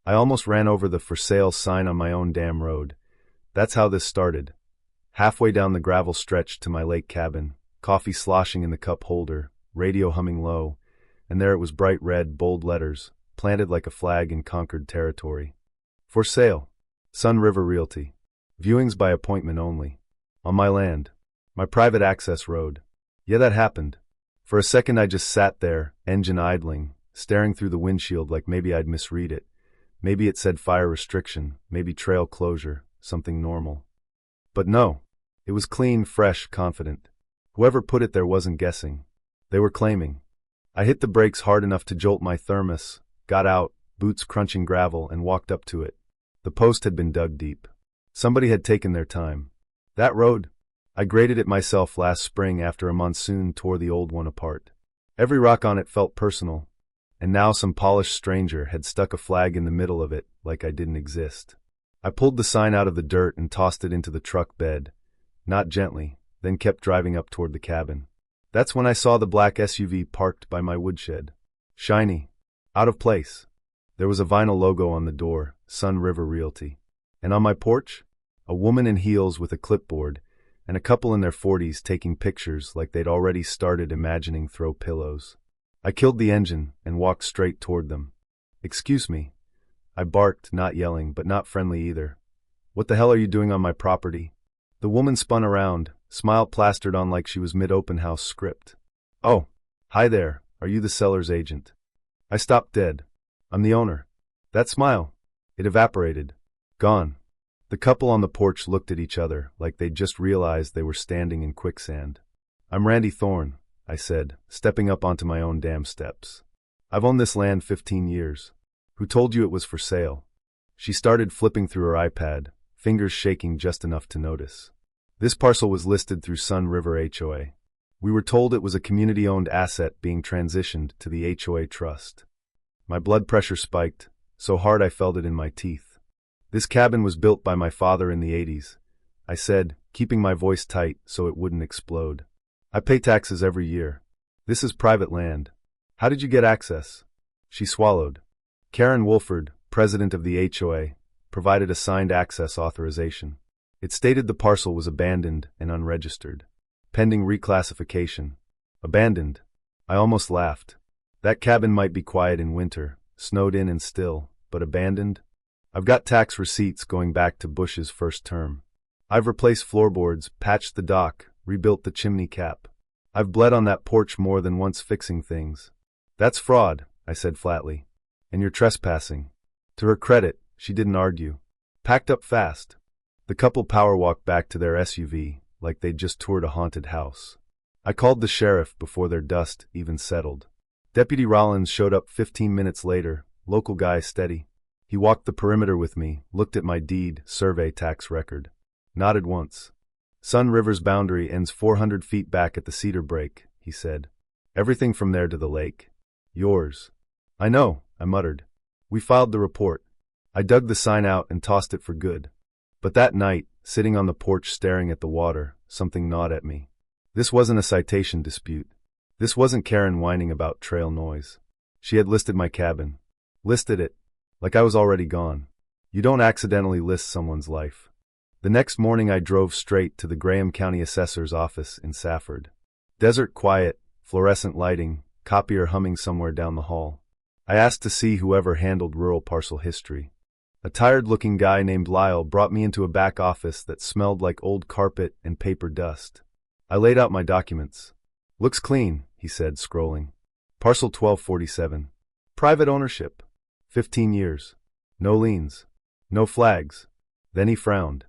I almost ran over the for sale sign on my own damn road. That's how this started. Halfway down the gravel stretch to my lake cabin, coffee sloshing in the cup holder, radio humming low, and there it was, bright red, bold letters, planted like a flag in conquered territory. For sale. Sun River Realty. Viewings by appointment only. On my land. My private access road. Yeah, that happened. For a second I just sat there, engine idling, staring through the windshield like maybe I'd misread it. Maybe it said fire restriction, maybe trail closure, something normal. But no. It was clean, fresh, confident. Whoever put it there wasn't guessing. They were claiming. I hit the brakes hard enough to jolt my thermos, got out, boots crunching gravel, and walked up to it. The post had been dug deep. Somebody had taken their time. That road? I graded it myself last spring after a monsoon tore the old one apart. Every rock on it felt personal. And now some polished stranger had stuck a flag in the middle of it like I didn't exist. I pulled the sign out of the dirt and tossed it into the truck bed, not gently, then kept driving up toward the cabin. That's when I saw the black SUV parked by my woodshed. Shiny. Out of place. There was a vinyl logo on the door, Sun River Realty. And on my porch, a woman in heels with a clipboard, and a couple in their 40s taking pictures like they'd already started imagining throw pillows. I killed the engine and walked straight toward them. Excuse me. I barked, not yelling, but not friendly either. What the hell are you doing on my property? The woman spun around, smile plastered on like she was mid-open house script. Oh, hi there, are you the seller's agent? I stopped dead. I'm the owner. That smile. It evaporated. Gone. The couple on the porch looked at each other like they'd just realized they were standing in quicksand. I'm Randy Thorne, I said, stepping up onto my own damn steps. I've owned this land 15 years. Who told you it was for sale? She started flipping through her iPad, fingers shaking just enough to notice. This parcel was listed through Sun River HOA. We were told it was a community-owned asset being transitioned to the HOA trust. My blood pressure spiked, so hard I felt it in my teeth. This cabin was built by my father in the 80s, I said, keeping my voice tight so it wouldn't explode. I pay taxes every year. This is private land. How did you get access? She swallowed. Karen Wolford, president of the HOA, provided a signed access authorization. It stated the parcel was abandoned and unregistered. Pending reclassification. Abandoned. I almost laughed. That cabin might be quiet in winter, snowed in and still, but abandoned? I've got tax receipts going back to Bush's first term. I've replaced floorboards, patched the dock, rebuilt the chimney cap. I've bled on that porch more than once fixing things. That's fraud, I said flatly. And you're trespassing. To her credit, she didn't argue. Packed up fast. The couple power walked back to their SUV, like they'd just toured a haunted house. I called the sheriff before their dust even settled. Deputy Rollins showed up 15 minutes later, local guy steady. He walked the perimeter with me, looked at my deed, survey, tax record. Nodded once. Sun River's boundary ends 400 feet back at the cedar break, he said. Everything from there to the lake. Yours. I know, I muttered. We filed the report. I dug the sign out and tossed it for good. But that night, sitting on the porch staring at the water, something gnawed at me. This wasn't a citation dispute. This wasn't Karen whining about trail noise. She had listed my cabin. Listed it. Like I was already gone. You don't accidentally list someone's life. The next morning I drove straight to the Graham County Assessor's office in Safford. Desert quiet, fluorescent lighting, copier humming somewhere down the hall. I asked to see whoever handled rural parcel history. A tired-looking guy named Lyle brought me into a back office that smelled like old carpet and paper dust. I laid out my documents. Looks clean, he said, scrolling. Parcel 1247. Private ownership. 15 years. No liens. No flags. Then he frowned.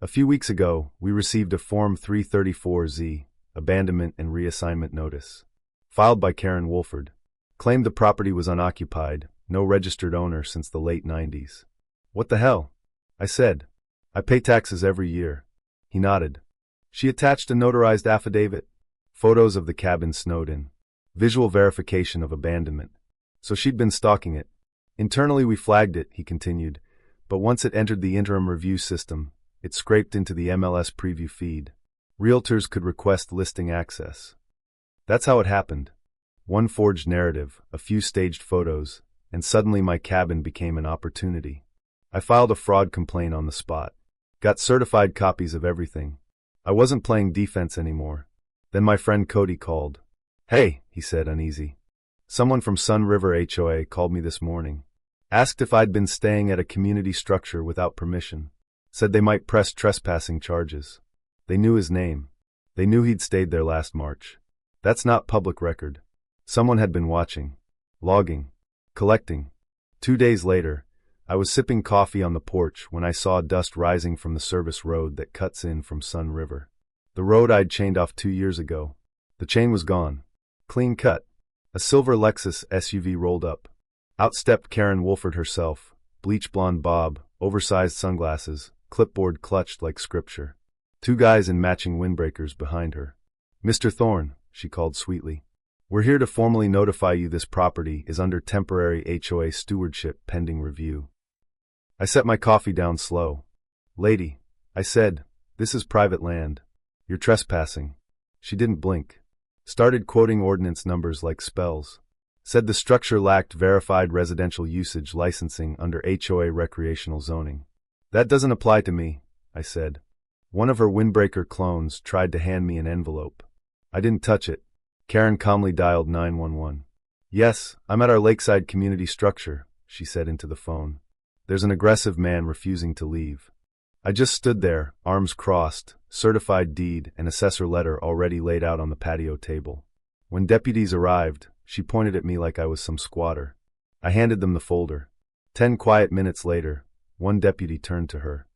A few weeks ago, we received a Form 334Z, abandonment and reassignment notice. Filed by Karen Wolford. Claimed the property was unoccupied, no registered owner since the late 90s. What the hell? I said. I pay taxes every year. He nodded. She attached a notarized affidavit. Photos of the cabin snowed in. Visual verification of abandonment. So she'd been stalking it. Internally we flagged it, he continued, but once it entered the interim review system, it scraped into the MLS preview feed. Realtors could request listing access. That's how it happened. One forged narrative, a few staged photos, and suddenly my cabin became an opportunity. I filed a fraud complaint on the spot. Got certified copies of everything. I wasn't playing defense anymore. Then my friend Cody called. "Hey," he said, uneasy. "Someone from Sun River HOA called me this morning. Asked if I'd been staying at a community structure without permission. Said they might press trespassing charges. They knew his name. They knew he'd stayed there last March. That's not public record. Someone had been watching, logging, collecting." 2 days later, I was sipping coffee on the porch when I saw dust rising from the service road that cuts in from Sun River. The road I'd chained off 2 years ago. The chain was gone. Clean cut. A silver Lexus SUV rolled up. Out stepped Karen Wolford herself, bleach blonde bob, oversized sunglasses, clipboard clutched like scripture. 2 guys in matching windbreakers behind her. "Mr. Thorne," she called sweetly. "We're here to formally notify you this property is under temporary HOA stewardship pending review." I set my coffee down slow. "Lady," I said, "this is private land. You're trespassing." She didn't blink. Started quoting ordinance numbers like spells. Said the structure lacked verified residential usage licensing under HOA recreational zoning. "That doesn't apply to me," I said. One of her windbreaker clones tried to hand me an envelope. I didn't touch it. Karen calmly dialed 911. "Yes, I'm at our lakeside community structure," she said into the phone. "There's an aggressive man refusing to leave." I just stood there, arms crossed, certified deed and assessor letter already laid out on the patio table. When deputies arrived, she pointed at me like I was some squatter. I handed them the folder. 10 quiet minutes later, one deputy turned to her.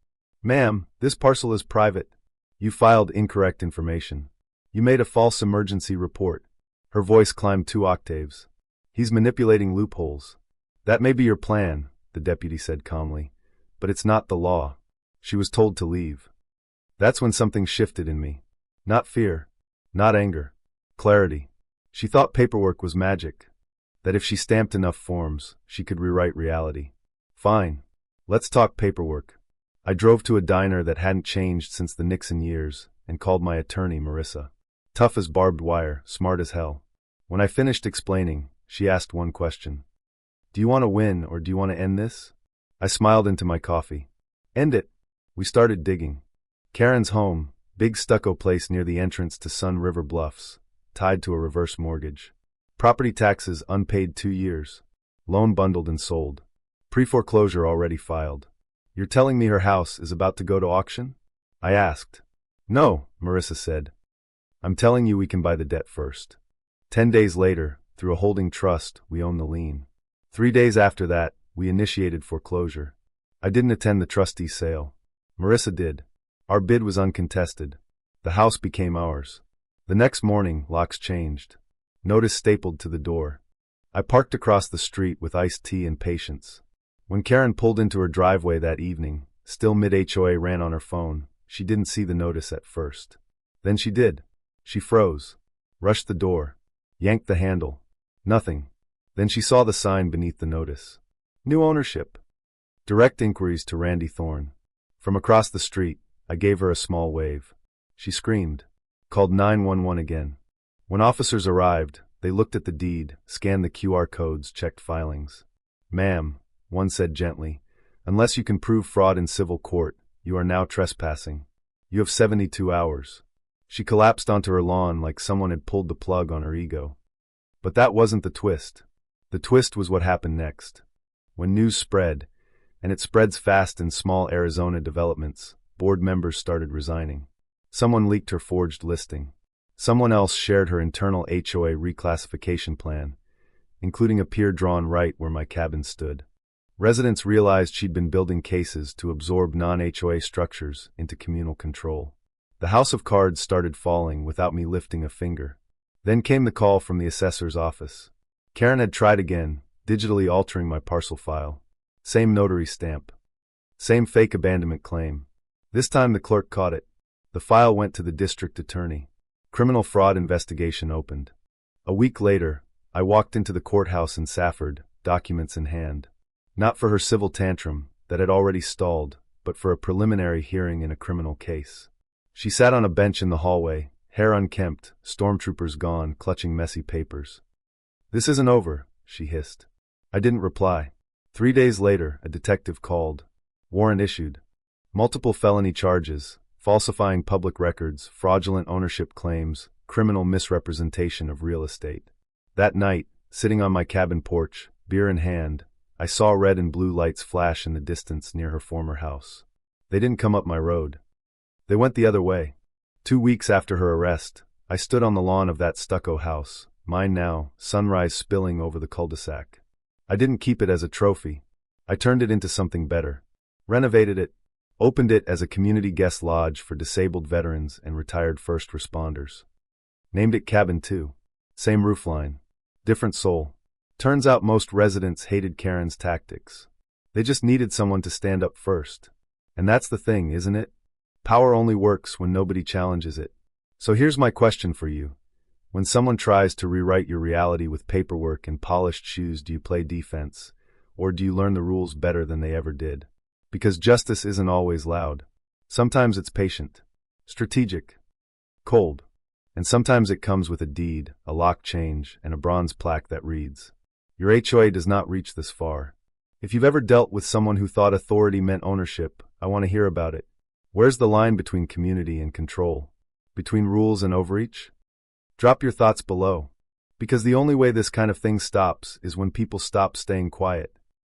"Ma'am, this parcel is private. You filed incorrect information. You made a false emergency report." Her voice climbed 2 octaves. "He's manipulating loopholes." "That may be your plan," the deputy said calmly, "but it's not the law." She was told to leave. That's when something shifted in me. Not fear. Not anger. Clarity. She thought paperwork was magic. That if she stamped enough forms, she could rewrite reality. Fine. Let's talk paperwork. I drove to a diner that hadn't changed since the Nixon years and called my attorney, Marissa. Tough as barbed wire, smart as hell. When I finished explaining, she asked one question. "Do you want to win or do you want to end this?" I smiled into my coffee. "End it." We started digging. Karen's home, big stucco place near the entrance to Sun River Bluffs, tied to a reverse mortgage. Property taxes unpaid 2 years. Loan bundled and sold. Pre-foreclosure already filed. "You're telling me her house is about to go to auction?" I asked. "No," Marissa said. "I'm telling you we can buy the debt first." 10 days later, through a holding trust, we own the lien. 3 days after that, we initiated foreclosure. I didn't attend the trustee sale. Marissa did. Our bid was uncontested. The house became ours. The next morning, locks changed. Notice stapled to the door. I parked across the street with iced tea and patience. When Karen pulled into her driveway that evening, still mid-HOA ran on her phone, she didn't see the notice at first. Then she did. She froze. Rushed the door. Yanked the handle. Nothing. Then she saw the sign beneath the notice. New ownership. Direct inquiries to Randy Thorne. From across the street, I gave her a small wave. She screamed. Called 911 again. When officers arrived, they looked at the deed, scanned the QR codes, checked filings. "Ma'am," one said gently, "unless you can prove fraud in civil court, you are now trespassing. You have 72 hours. She collapsed onto her lawn like someone had pulled the plug on her ego. But that wasn't the twist. The twist was what happened next. When news spread, and it spreads fast in small Arizona developments, board members started resigning. Someone leaked her forged listing. Someone else shared her internal HOA reclassification plan, including a pier drawn right where my cabin stood. Residents realized she'd been building cases to absorb non-HOA structures into communal control. The house of cards started falling without me lifting a finger. Then came the call from the assessor's office. Karen had tried again, digitally altering my parcel file. Same notary stamp. Same fake abandonment claim. This time the clerk caught it. The file went to the district attorney. Criminal fraud investigation opened. A week later, I walked into the courthouse in Safford, documents in hand. Not for her civil tantrum, that had already stalled, but for a preliminary hearing in a criminal case. She sat on a bench in the hallway, hair unkempt, stormtroopers gone, clutching messy papers. "This isn't over," she hissed. I didn't reply. 3 days later, a detective called. Warrant issued. Multiple felony charges, falsifying public records, fraudulent ownership claims, criminal misrepresentation of real estate. That night, sitting on my cabin porch, beer in hand, I saw red and blue lights flash in the distance near her former house. They didn't come up my road. They went the other way. 2 weeks after her arrest, I stood on the lawn of that stucco house, mine now, sunrise spilling over the cul-de-sac. I didn't keep it as a trophy. I turned it into something better. Renovated it. Opened it as a community guest lodge for disabled veterans and retired first responders. Named it Cabin 2. Same roofline. Different soul. Turns out most residents hated Karen's tactics. They just needed someone to stand up first. And that's the thing, isn't it? Power only works when nobody challenges it. So here's my question for you. When someone tries to rewrite your reality with paperwork and polished shoes, do you play defense? Or do you learn the rules better than they ever did? Because justice isn't always loud. Sometimes it's patient, strategic, cold. And sometimes it comes with a deed, a lock change, and a bronze plaque that reads, "Your HOA does not reach this far." If you've ever dealt with someone who thought authority meant ownership, I want to hear about it. Where's the line between community and control? Between rules and overreach? Drop your thoughts below. Because the only way this kind of thing stops is when people stop staying quiet.